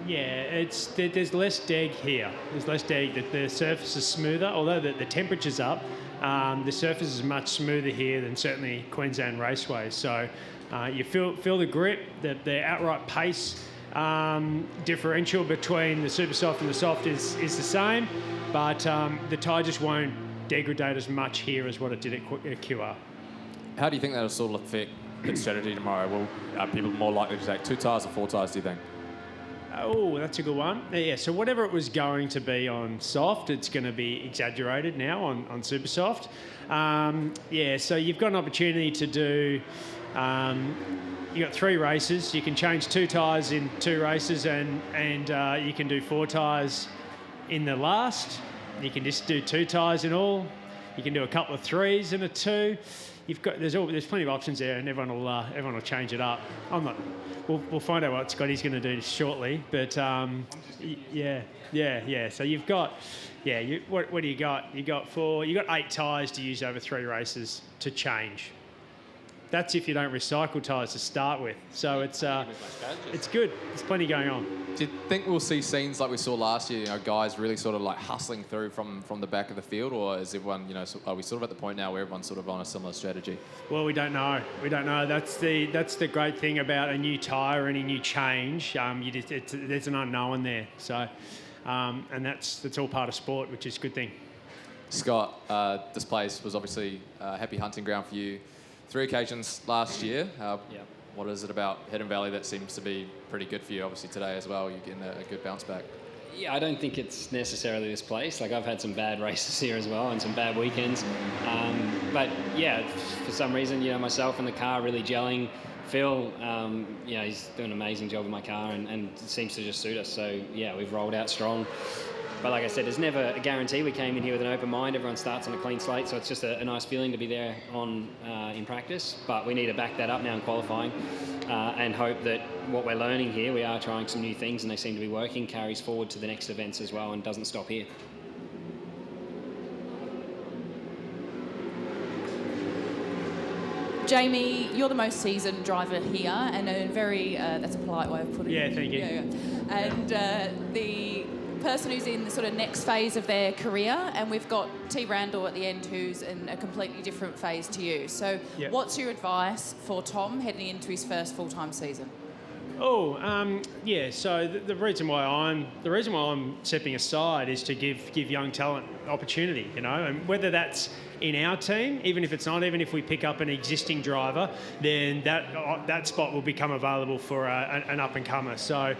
Yeah, there's less deg here. There's less deg. The surface is smoother, although the temperature's up. The surface is much smoother here than certainly Queensland Raceway. So you feel the grip, the outright pace differential between the super soft and the soft is the same, but the tyre just won't degrade as much here as what it did at QR. How do you think that'll sort of affect pit strategy tomorrow? Will are people more likely to take 2 tyres or 4 tyres, do you think? Oh, that's a good one. Yeah, so whatever it was going to be on soft, it's going to be exaggerated now on super soft. So you've got an opportunity to do... you've got 3 races. You can change 2 tyres in 2 races and you can do 4 tyres in the last. You can just do 2 tyres in all. You can do a couple of 3s and a 2. There's plenty of options there, and everyone will change it up. We'll find out what Scotty's going to do shortly, but yeah. So you've got what do you got? You got 8 tyres to use over 3 races to change. That's if you don't recycle tyres to start with. So it's good. There's plenty going on. Do you think we'll see scenes like we saw last year, guys really sort of like hustling through from the back of the field, or is everyone, are we sort of at the point now where everyone's sort of on a similar strategy? Well, we don't know. That's the great thing about a new tyre, any new change. There's an unknown there. So, and that's all part of sport, which is a good thing. Scott, this place was obviously a happy hunting ground for you. 3 occasions last year. What is it about Hidden Valley that seems to be pretty good for you? Obviously today as well, you're getting a good bounce back. Yeah, I don't think it's necessarily this place. Like, I've had some bad races here as well and some bad weekends. But yeah, for some reason, myself and the car really gelling. Phil, he's doing an amazing job with my car and it seems to just suit us. So yeah, we've rolled out strong. But like I said, there's never a guarantee. We came in here with an open mind. Everyone starts on a clean slate, so it's just a nice feeling to be there in practice. But we need to back that up now in qualifying and hope that what we're learning here, we are trying some new things and they seem to be working, carries forward to the next events as well and doesn't stop here. Jamie, you're the most seasoned driver here, and a very, that's a polite way of putting it. Yeah, thank you. Yeah. And the person who's in the sort of next phase of their career, and we've got T. Randall at the end who's in a completely different phase to you. So what's your advice for Tom heading into his first full-time season? So the reason why I'm stepping aside is to give young talent opportunity, and whether that's in our team, even if we pick up an existing driver, then that spot will become available for an up-and-comer. So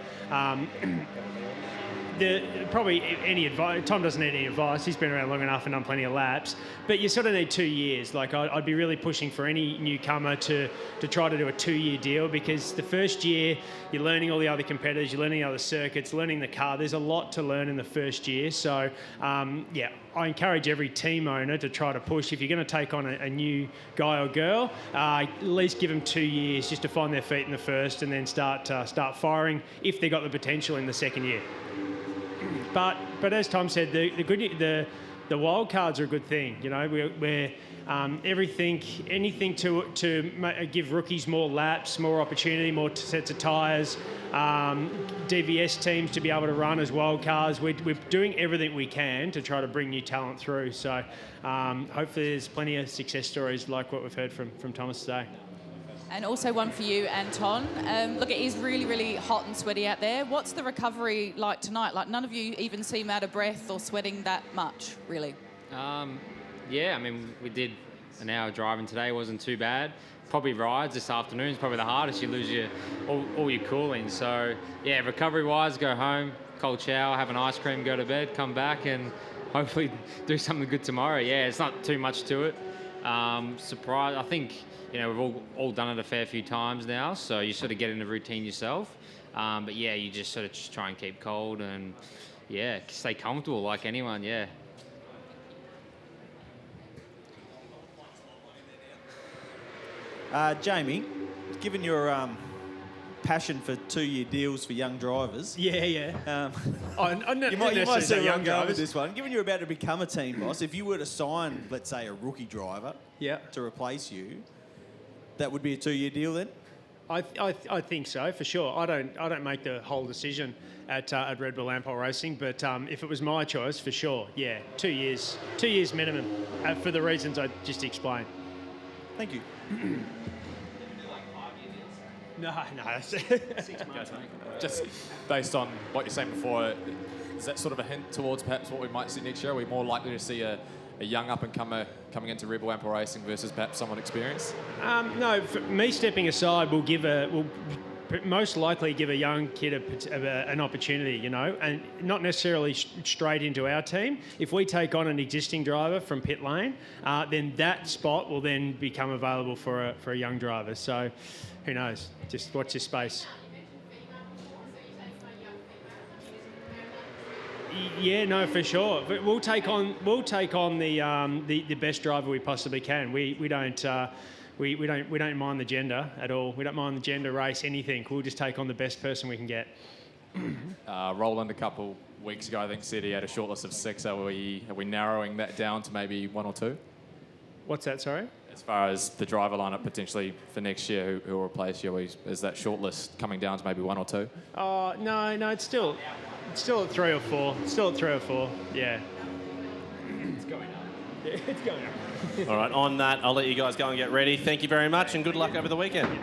probably any advice. Tom doesn't need any advice. He's been around long enough and done plenty of laps. But you sort of need 2 years. Like I'd be really pushing for any newcomer to try to do a 2-year deal, because the first year you're learning all the other competitors, you're learning other circuits, learning the car. There's a lot to learn in the first year. So I encourage every team owner to try to push. If you're going to take on a new guy or girl, at least give them 2 years just to find their feet in the first, and then start firing if they got the potential in the second year. But as Tom said, the wild cards are a good thing. We're anything to give rookies more laps, more opportunity, more sets of tyres, DVS teams to be able to run as wild cards. We're doing everything we can to try to bring new talent through. So hopefully there's plenty of success stories like what we've heard from Thomas today. And also one for you, Anton. Look, it is really, really hot and sweaty out there. What's the recovery like tonight? Like, none of you even seem out of breath or sweating that much, really. We did an hour driving today. It wasn't too bad. Probably rides this afternoon is probably the hardest. You lose all your cooling. So, yeah, recovery-wise, go home, cold shower, have an ice cream, go to bed, come back and hopefully do something good tomorrow. Yeah, it's not too much to it. Surprise, I think... we've all done it a fair few times now, so you sort of get in the routine yourself. But yeah, you just sort of just try and keep cold and, stay comfortable like anyone, yeah. Jamie, given your passion for 2-year deals for young drivers... You might see where I'm going with this one. Given you're about to become a team boss, if you were to sign, let's say, a rookie driver to replace you... That would be a 2-year deal then? I think so, for sure. I don't make the whole decision at Red Bull Ampol Racing, but if it was my choice, for sure, yeah, 2 years. 2 years minimum, for the reasons I just explained. Thank you. No. 6 months, mate. Just based on what you're saying before, is that sort of a hint towards perhaps what we might see next year? Are we more likely to see a young up-and-comer coming into Red Bull Ampol Racing versus perhaps someone experienced? No, for me stepping aside will most likely give a young kid an opportunity, you know, and not necessarily straight into our team. If we take on an existing driver from pit lane, then that spot will then become available for a young driver. So, who knows? Just watch your space. Yeah, no, for sure. But we'll take on the best driver we possibly can. We don't mind the gender at all. We don't mind the gender, race, anything. We'll just take on the best person we can get. Roland a couple weeks ago, I think, said he had a shortlist of 6. Are we narrowing that down to maybe 1 or 2? What's that, sorry? As far as the driver lineup potentially for next year, who will replace you, is that shortlist coming down to maybe 1 or 2? No, it's still at 3 or 4. Still at 3 or 4, yeah. It's going up. Yeah, it's going up. All right, on that, I'll let you guys go and get ready. Thank you very much and good luck over the weekend.